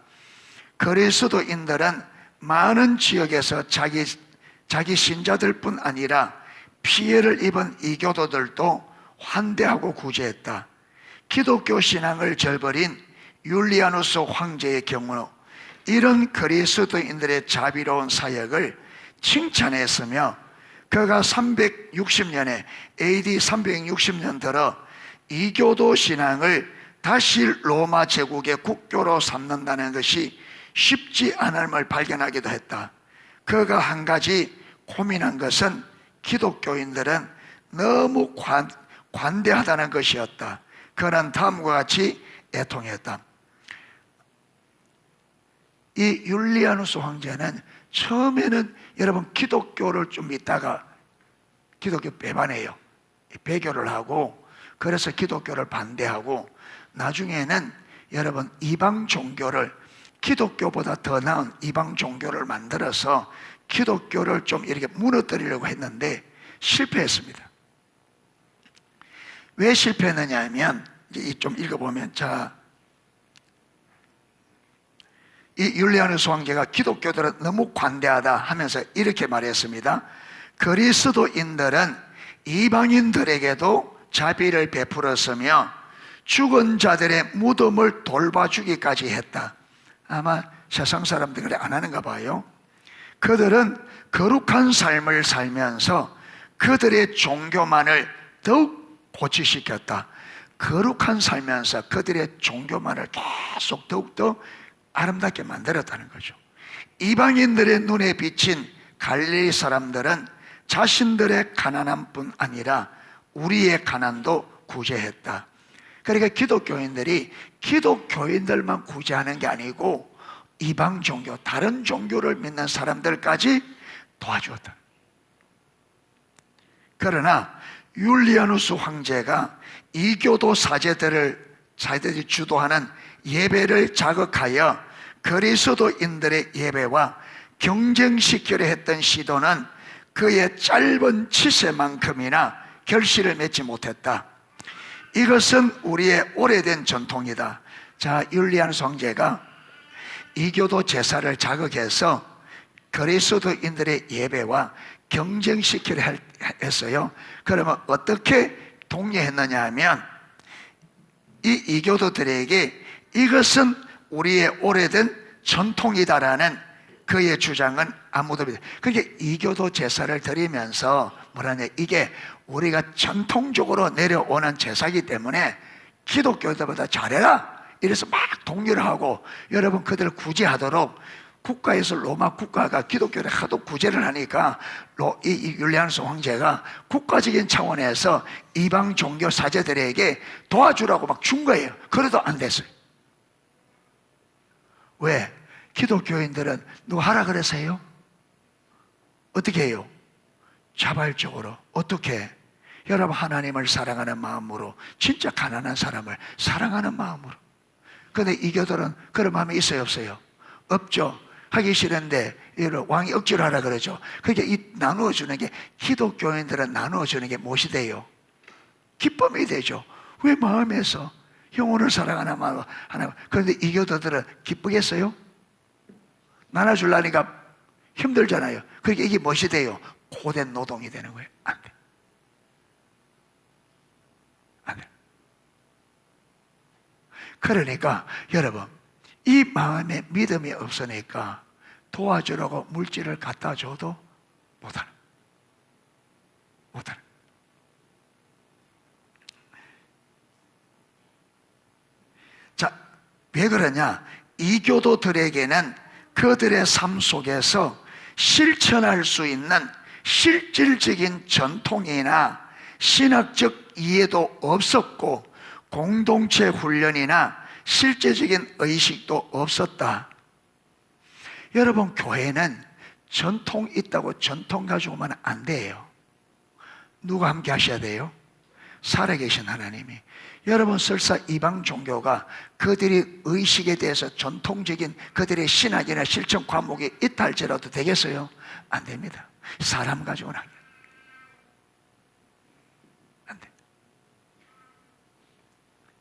그리스도인들은 많은 지역에서 자기 신자들뿐 아니라 피해를 입은 이교도들도 환대하고 구제했다. 기독교 신앙을 저버린 율리아누스 황제의 경우 이런 그리스도인들의 자비로운 사역을 칭찬했으며, 그가 360년에 AD 360년 들어 이교도 신앙을 다시 로마 제국의 국교로 삼는다는 것이 쉽지 않음을 발견하기도 했다. 그가 한 가지 고민한 것은 기독교인들은 너무 관대하다는 것이었다. 그는 다음과 같이 애통했다. 이 율리아누스 황제는 처음에는 여러분 기독교를 좀 믿다가 기독교 배반해요. 배교를 하고, 그래서 기독교를 반대하고, 나중에는 여러분 이방 종교를, 기독교보다 더 나은 이방 종교를 만들어서 기독교를 좀 이렇게 무너뜨리려고 했는데 실패했습니다. 왜 실패했느냐 하면, 좀 읽어보면, 이 율리아누스 황제가 기독교들은 너무 관대하다 하면서 이렇게 말했습니다. 그리스도인들은 이방인들에게도 자비를 베풀었으며 죽은 자들의 무덤을 돌봐주기까지 했다. 아마 세상 사람들이 그래 안 하는가 봐요. 그들은 거룩한 삶을 살면서 그들의 종교만을 더욱 고치시켰다. 거룩한 살면서 그들의 종교만을 계속 더욱더 아름답게 만들었다는 거죠. 이방인들의 눈에 비친 갈릴리 사람들은 자신들의 가난한 뿐 아니라 우리의 가난도 구제했다. 그러니까 기독교인들이 기독교인들만 구제하는 게 아니고 이방 종교, 다른 종교를 믿는 사람들까지 도와주었다. 그러나 율리아누스 황제가 이교도 사제들이 주도하는 예배를 자극하여 그리스도인들의 예배와 경쟁시키려 했던 시도는 그의 짧은 치세만큼이나 결실을 맺지 못했다. 이것은 우리의 오래된 전통이다. 자, 율리아누스 황제가 이교도 제사를 자극해서 그리스도인들의 예배와 경쟁시키려 했어요. 그러면 어떻게 독려했느냐 하면 이 이교도들에게 이것은 우리의 오래된 전통이다라는 그의 주장은 아무도 믿어. 그게 이교도 제사를 드리면서 뭐라냐, 이게 우리가 전통적으로 내려오는 제사이기 때문에 기독교들보다 잘해라 이래서 막 독려를 하고, 여러분 그들을 구제하도록 국가에서 로마 국가가 기독교를 하도 구제를 하니까 이 율리아누스 황제가 국가적인 차원에서 이방 종교 사제들에게 도와주라고 막 준 거예요. 그래도 안 됐어요. 왜? 기독교인들은 누가 하라 그래서요? 어떻게 해요? 자발적으로. 어떻게? 여러분, 하나님을 사랑하는 마음으로, 진짜 가난한 사람을 사랑하는 마음으로. 근데 이교도는 그런 마음이 있어요, 없어요? 없죠. 하기 싫은데 왕이 억지로 하라 그러죠. 그러니까 이 나누어주는 게, 기독교인들은 나누어주는 게 무엇이 돼요? 기쁨이 되죠. 왜? 마음에서 영혼을 사랑하는 마음으로 하나. 그런데 이교도들은 기쁘겠어요? 나눠주려니까 힘들잖아요. 그러니까 이게 무엇이 돼요? 고된 노동이 되는 거예요. 안 돼. 안 돼. 그러니까 여러분, 이 마음에 믿음이 없으니까 도와주려고 물질을 갖다 줘도 못하는. 자, 왜 그러냐? 이교도들에게는 그들의 삶 속에서 실천할 수 있는 실질적인 전통이나 신학적 이해도 없었고, 공동체 훈련이나 실제적인 의식도 없었다. 여러분, 교회는 전통 있다고 전통 가지고만 안 돼요. 누가 함께 하셔야 돼요? 살아계신 하나님이. 여러분, 설사 이방 종교가 그들의 의식에 대해서 전통적인 그들의 신학이나 실천 과목이 있다 할지라도 되겠어요? 안 됩니다. 사람 가지고는 안 돼.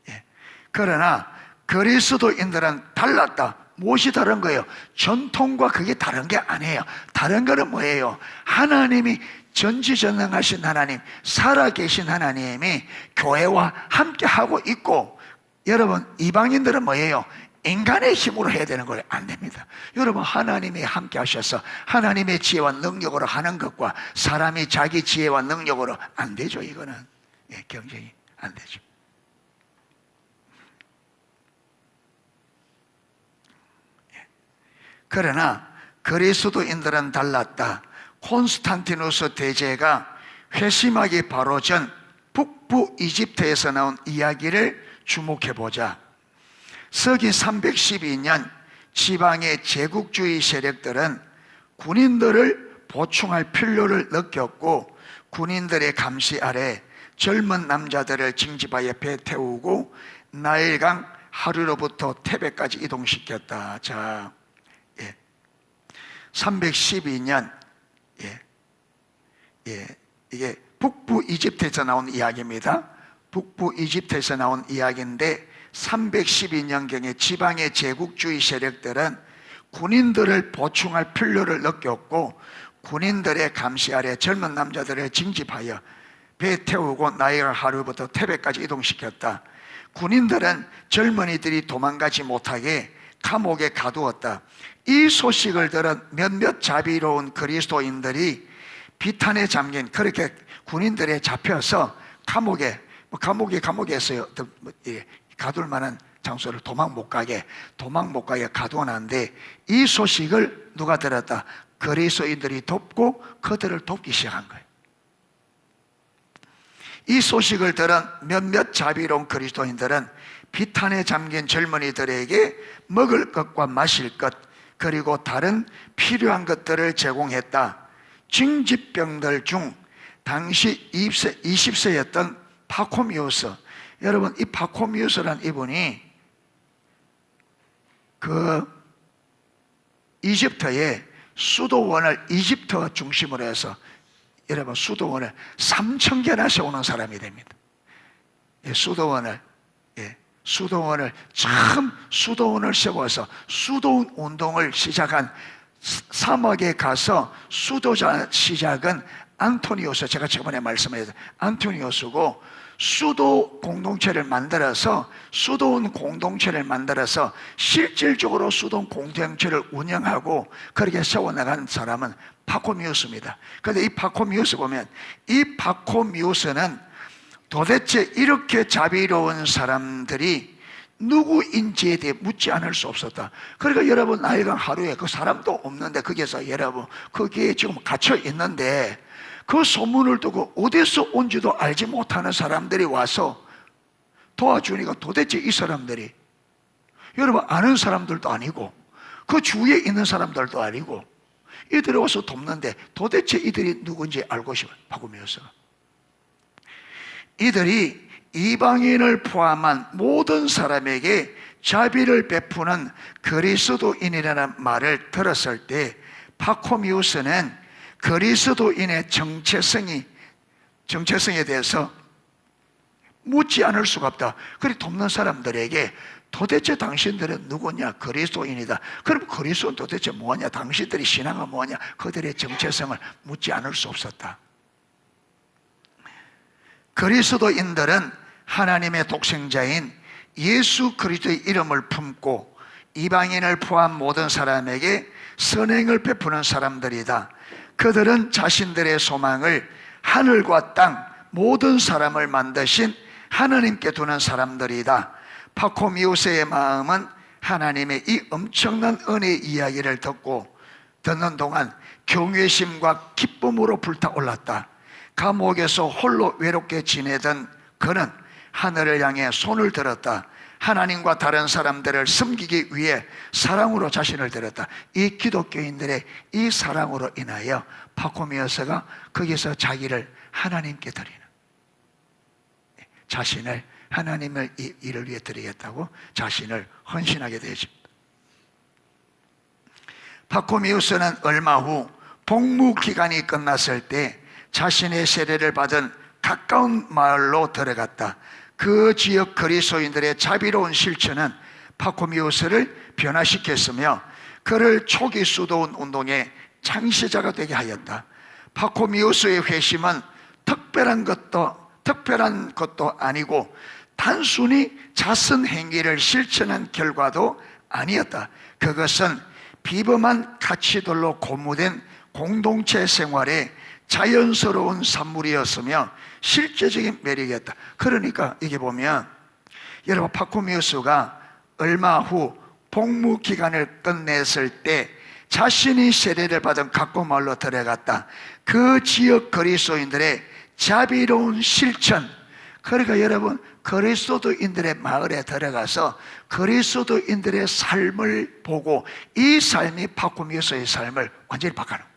예. 그러나 그리스도인들은 달랐다. 무엇이 다른 거예요? 전통과 그게 다른 게 아니에요. 다른 거는 뭐예요? 하나님이 전지전능하신 하나님, 살아계신 하나님이 교회와 함께 하고 있고, 여러분, 이방인들은 뭐예요? 인간의 힘으로 해야 되는 거예요. 안 됩니다. 여러분, 하나님이 함께 하셔서 하나님의 지혜와 능력으로 하는 것과 사람이 자기 지혜와 능력으로 안 되죠. 이거는 경쟁이 안 되죠. 그러나 그리스도인들은 달랐다. 콘스탄티누스 대제가 회심하기 바로 전 북부 이집트에서 나온 이야기를 주목해보자. 서기 312년 지방의 제국주의 세력들은 군인들을 보충할 필요를 느꼈고, 군인들의 감시 아래 젊은 남자들을 징집하여 배 태우고 나일강 하루로부터 테베까지 이동시켰다. 자, 312년, 이게 북부 이집트에서 나온 이야기입니다. 북부 이집트에서 나온 이야기인데, 312년경에 지방의 제국주의 세력들은 군인들을 보충할 필요를 느꼈고, 군인들의 감시 아래 젊은 남자들을 징집하여 배 태우고 나일강 하루부터 테베까지 이동시켰다. 군인들은 젊은이들이 도망가지 못하게 감옥에 가두었다. 이 소식을 들은 몇몇 자비로운 그리스도인들이 비탄에 잠긴, 그렇게 군인들에 잡혀서 감옥에서요, 가둘 만한 장소를 도망 못 가게 가두어놨는데, 이 소식을 누가 들었다? 그리스도인들이 돕고 그들을 돕기 시작한 거예요. 이 소식을 들은 몇몇 자비로운 그리스도인들은 비탄에 잠긴 젊은이들에게 먹을 것과 마실 것, 그리고 다른 필요한 것들을 제공했다. 징집병들 중 당시 20세였던 파코미우스. 여러분, 이 파코미우스라는 이분이 그 이집트의 수도원을 이집트가 중심으로 해서 여러분 수도원을 3,000개나 세우는 사람이 됩니다. 예, 수도원을 처음 수도원을 세워서 수도원 운동을 시작한, 사막에 가서 수도자 시작은 안토니오스, 제가 저번에 말씀드렸던 안토니오스고, 수도 공동체를 만들어서 수도원 공동체를 만들어서 실질적으로 수도원 공동체를 운영하고 그렇게 세워나간 사람은 파코미우스입니다. 그런데 이 파코미우스 보면, 이 파코미우스는 도대체 이렇게 자비로운 사람들이 누구인지에 대해 묻지 않을 수 없었다. 그러니까 여러분, 나이가 하루에 그 사람도 없는데 거기에서 여러분 거기에 지금 갇혀 있는데, 그 소문을 두고 어디서 온지도 알지 못하는 사람들이 와서 도와주니까 도대체 이 사람들이 여러분 아는 사람들도 아니고 그 주위에 있는 사람들도 아니고 이들이 와서 돕는데 도대체 이들이 누군지 알고 싶어요. 파코미우스가. 이들이 이방인을 포함한 모든 사람에게 자비를 베푸는 그리스도인이라는 말을 들었을 때 파코미우스는 그리스도인의 정체성에 대해서 묻지 않을 수가 없다. 그리고 돕는 사람들에게 도대체 당신들은 누구냐? 그리스도인이다. 그럼 그리스도는 도대체 뭐냐? 당신들이 신앙은 뭐냐? 그들의 정체성을 묻지 않을 수 없었다. 그리스도인들은 하나님의 독생자인 예수 그리스도의 이름을 품고 이방인을 포함 모든 사람에게 선행을 베푸는 사람들이다. 그들은 자신들의 소망을 하늘과 땅 모든 사람을 만드신 하나님께 두는 사람들이다. 파코미우스의 마음은 하나님의 이 엄청난 은혜의 이야기를 듣는 동안 경외심과 기쁨으로 불타올랐다. 감옥에서 홀로 외롭게 지내던 그는 하늘을 향해 손을 들었다. 하나님과 다른 사람들을 섬기기 위해 사랑으로 자신을 드렸다. 이 기독교인들의 이 사랑으로 인하여 파코미우스가 거기서 자기를 하나님께 드리는, 자신을 하나님의 일을 위해 드리겠다고 자신을 헌신하게 되었습니다. 파코미우스는 얼마 후 복무 기간이 끝났을 때 자신의 세례를 받은 가까운 마을로 들어갔다. 그 지역 그리스도인들의 자비로운 실천은 파코미우스를 변화시켰으며 그를 초기 수도원 운동의 창시자가 되게 하였다. 파코미우스의 회심은 특별한 것도 아니고 단순히 자선 행위를 실천한 결과도 아니었다. 그것은 비범한 가치들로 고무된 공동체 생활의 자연스러운 산물이었으며 실제적인 매력이었다. 그러니까 이게 보면 여러분, 파코미우스가 얼마 후 복무 기간을 끝냈을 때 자신이 세례를 받은 가까운 마을로 들어갔다. 그 지역 그리스도인들의 자비로운 실천, 그러니까 여러분 그리스도인들의 마을에 들어가서 그리스도인들의 삶을 보고 이 삶이 파코미우스의 삶을 완전히 바꿔놓은.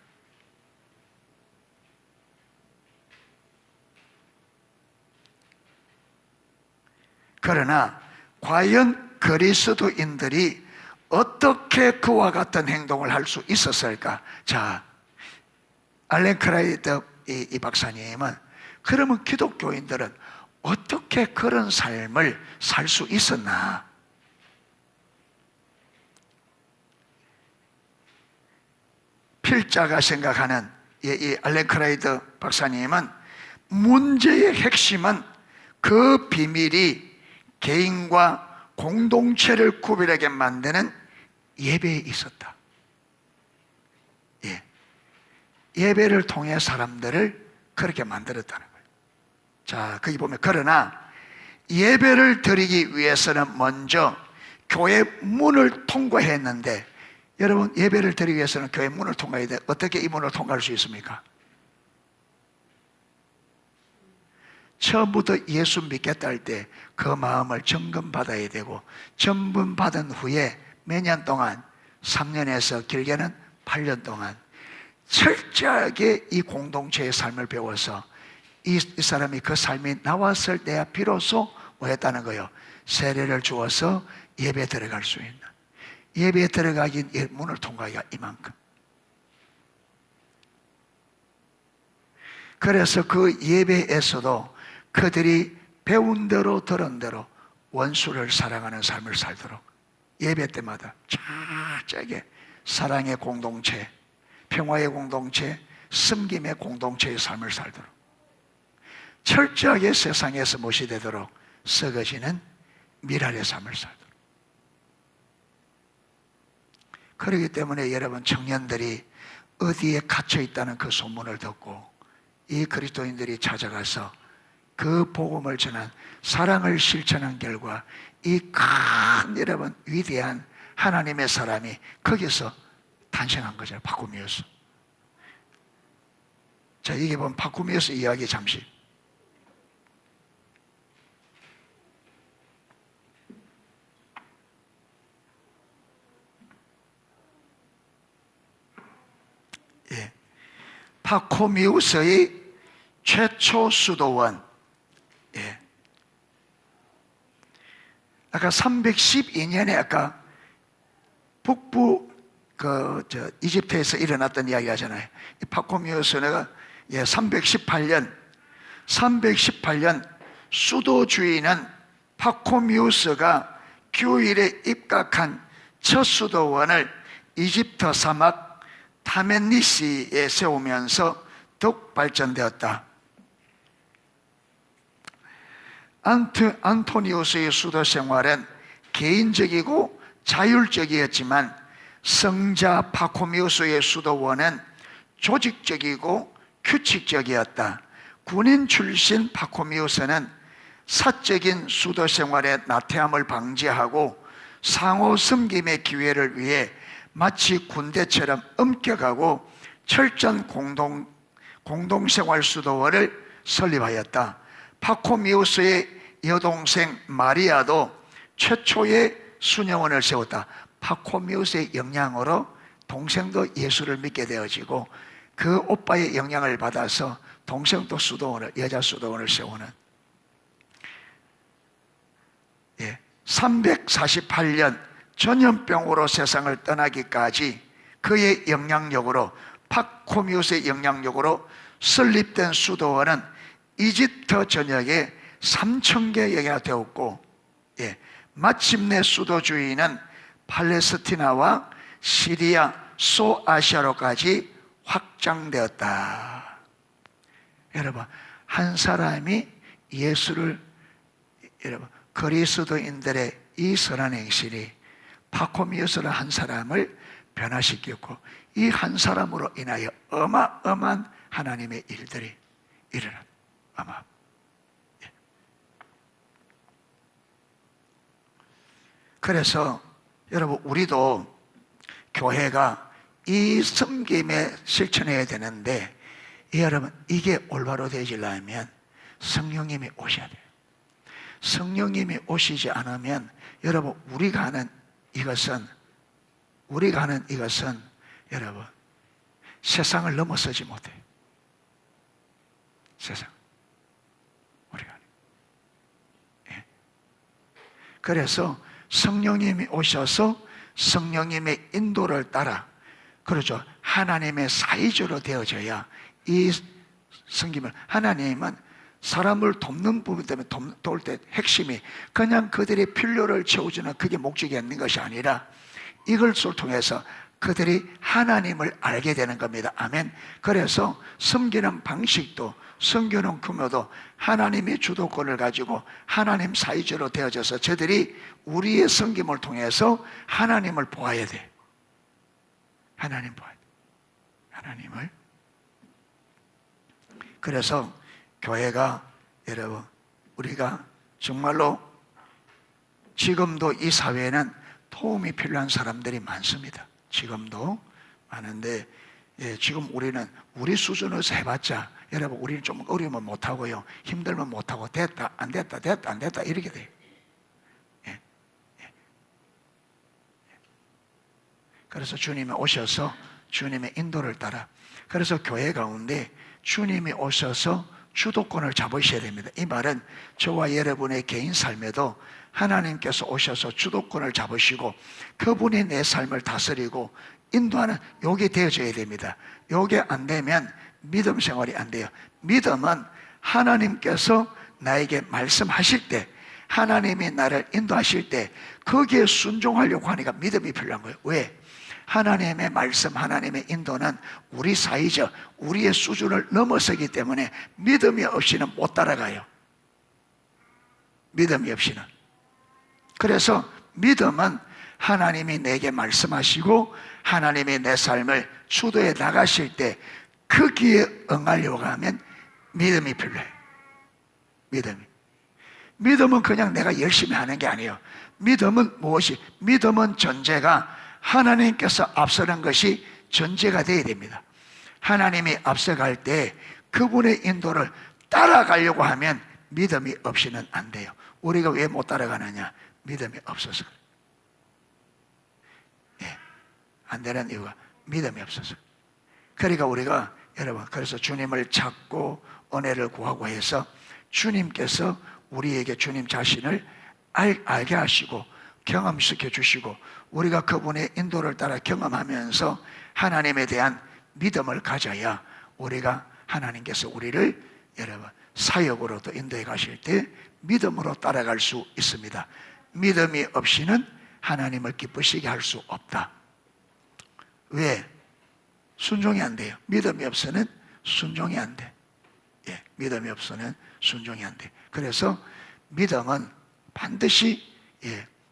그러나 과연 그리스도인들이 어떻게 그와 같은 행동을 할 수 있었을까? 자, 알렌 크라이더 이 박사님은 그러면 기독교인들은 어떻게 그런 삶을 살 수 있었나? 필자가 생각하는 이 알렌 크라이더 박사님은 문제의 핵심은 그 비밀이 개인과 공동체를 구별하게 만드는 예배에 있었다. 예배를 통해 사람들을 그렇게 만들었다는 거예요. 자, 거기 보면 그러나 예배를 드리기 위해서는 먼저 교회 문을 통과했는데, 여러분 예배를 드리기 위해서는 교회 문을 통과해야 돼. 어떻게 이 문을 통과할 수 있습니까? 처음부터 예수 믿겠다 할 때 그 마음을 점검받아야 되고, 점검받은 후에 몇 년 동안, 3년에서 길게는 8년 동안 철저하게 이 공동체의 삶을 배워서 이 사람이 그 삶이 나왔을 때야 비로소 뭐 했다는 거예요? 세례를 주어서 예배에 들어갈 수 있는, 예배에 들어가기 문을 통과하기가 이만큼. 그래서 그 예배에서도 그들이 배운 대로 들은 대로 원수를 사랑하는 삶을 살도록 예배 때마다 철저하게 사랑의 공동체, 평화의 공동체, 섬김의 공동체의 삶을 살도록 철저하게 세상에서 못이 되도록 썩어지는 미랄의 삶을 살도록. 그렇기 때문에 여러분 청년들이 어디에 갇혀 있다는 그 소문을 듣고 이 그리스도인들이 찾아가서 그 복음을 전한 사랑을 실천한 결과 이 큰 여러분 위대한 하나님의 사람이 거기서 탄생한 거죠. 파쿠미우스. 자, 이게 보면 파쿠미우스 이야기 잠시. 예. 파쿠미우스의 최초 수도원. 예. 아까 312년에 아까 북부 이집트에서 일어났던 이야기 하잖아요. 파코미우스가 318년 수도 주인은 파코미우스가 교일에 입각한 첫 수도원을 이집트 사막 타멘니시에 세우면서 더욱 발전되었다. 안토니우스의 수도 생활은 개인적이고 자율적이었지만 성자 파코미우스의 수도원은 조직적이고 규칙적이었다. 군인 출신 파코미우스는 사적인 수도 생활의 나태함을 방지하고 상호 섬김의 기회를 위해 마치 군대처럼 엄격하고 철저한 공동생활 수도원을 설립하였다. 파코미우스의 여동생 마리아도 최초의 수녀원을 세웠다. 파코미우스의 영향으로 동생도 예수를 믿게 되어지고 그 오빠의 영향을 받아서 동생도 여자 수도원을 세우는. 348년 전염병으로 세상을 떠나기까지 그의 영향력으로, 파코미우스의 영향력으로 설립된 수도원은 이집트 전역에 3,000개가 되었고, 마침내 수도 주인은 팔레스티나와 시리아, 소아시아로까지 확장되었다. 여러분, 한 사람이 예수를, 여러분, 그리스도인들의 이 선한 행실이 파코미우스라는 한 사람을 변화시켰고, 이 한 사람으로 인하여 어마어마한 하나님의 일들이 일어난. 아마 그래서 여러분, 우리도 교회가 이 섬김에 실천해야 되는데, 여러분, 이게 올바로 되지려면 성령님이 오셔야 돼요. 성령님이 오시지 않으면 여러분, 우리가 하는 이것은 여러분 세상을 넘어서지 못해요. 세상. 그래서 성령님이 오셔서 성령님의 인도를 따라, 그렇죠, 하나님의 사이주로 되어져야 이 섬김을, 하나님은 사람을 돕는 부분 때문에 도울 때 핵심이 그냥 그들의 필요를 채워주는 그게 목적이 있는 것이 아니라 이것을 통해서 그들이 하나님을 알게 되는 겁니다. 아멘. 그래서 섬기는 방식도, 섬기는 규모도 하나님의 주도권을 가지고 하나님 사이주로 되어져서 저들이 우리의 섬김을 통해서 하나님을 보아야 돼. 하나님 보아야 돼. 하나님을. 그래서 교회가, 여러분, 우리가 정말로 지금도 이 사회에는 도움이 필요한 사람들이 많습니다. 지금도 많은데, 지금 우리는 우리 수준에서 해봤자, 여러분, 우리는 좀 어려우면 못하고요, 힘들면 못하고, 됐다 안 됐다 됐다 안 됐다 이렇게 돼요. 그래서 주님이 오셔서 주님의 인도를 따라, 그래서 교회 가운데 주님이 오셔서 주도권을 잡으셔야 됩니다. 이 말은 저와 여러분의 개인 삶에도 하나님께서 오셔서 주도권을 잡으시고 그분이 내 삶을 다스리고 인도하는 요게 되어져야 됩니다. 요게 안 되면 믿음 생활이 안 돼요. 믿음은 하나님께서 나에게 말씀하실 때, 하나님이 나를 인도하실 때 거기에 순종하려고 하니까 믿음이 필요한 거예요. 왜? 하나님의 말씀, 하나님의 인도는 우리 사이적, 우리의 수준을 넘어서기 때문에 믿음이 없이는 못 따라가요. 믿음이 없이는. 그래서 믿음은 하나님이 내게 말씀하시고 하나님이 내 삶을 주도해 나가실 때 거기에 응하려고 하면 믿음이 필요해요. 믿음은 그냥 내가 열심히 하는 게 아니에요. 믿음은 무엇이? 믿음은 전제가 하나님께서 앞서는 것이 전제가 되어야 됩니다. 하나님이 앞서갈 때 그분의 인도를 따라가려고 하면 믿음이 없이는 안 돼요. 우리가 왜 못 따라가느냐? 믿음이 없어서. 예, 안 되는 이유가 믿음이 없어서. 그러니까 우리가 여러분, 그래서 주님을 찾고 은혜를 구하고 해서 주님께서 우리에게 주님 자신을 알게 하시고 경험시켜 주시고 우리가 그분의 인도를 따라 경험하면서 하나님에 대한 믿음을 가져야 우리가 하나님께서 우리를 여러분 사역으로도 인도해 가실 때 믿음으로 따라갈 수 있습니다. 믿음이 없이는 하나님을 기쁘시게 할 수 없다. 왜? 순종이 안 돼요. 믿음이 없으면 순종이 안 돼. 예, 믿음이 없으면 순종이 안 돼. 그래서 믿음은 반드시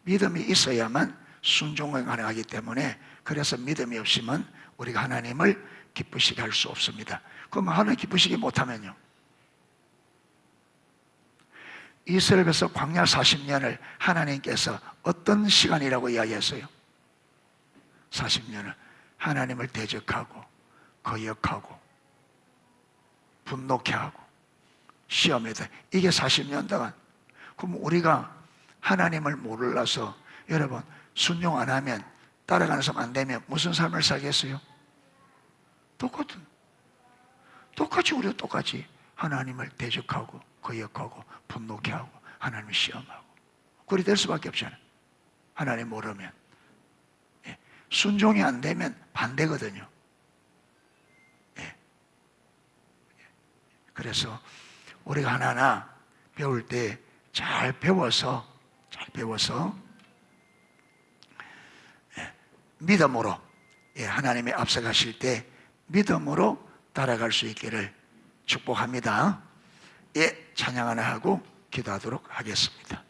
믿음이 있어야만 순종이 가능하기 때문에 그래서 믿음이 없으면 우리가 하나님을 기쁘시게 할 수 없습니다. 그럼 하나님 기쁘시게 못하면요? 이스라엘에서 광야 40년을 하나님께서 어떤 시간이라고 이야기했어요? 40년을 하나님을 대적하고 거역하고 분노케 하고 시험에다 이게 40년 동안. 그럼 우리가 하나님을 몰라서 여러분 순종 안 하면 따라가는 삶 안 되면 무슨 삶을 살겠어요? 똑같이 우리가 똑같이 하나님을 대적하고 거역하고 분노케 하고 하나님을 시험하고 그리 될 수밖에 없잖아요. 하나님 모르면. 순종이 안 되면 반대거든요. 그래서 우리가 하나하나 배울 때 잘 배워서 믿음으로 하나님이 앞서가실 때 믿음으로 따라갈 수 있기를 축복합니다. 찬양 하나 하고 기도하도록 하겠습니다.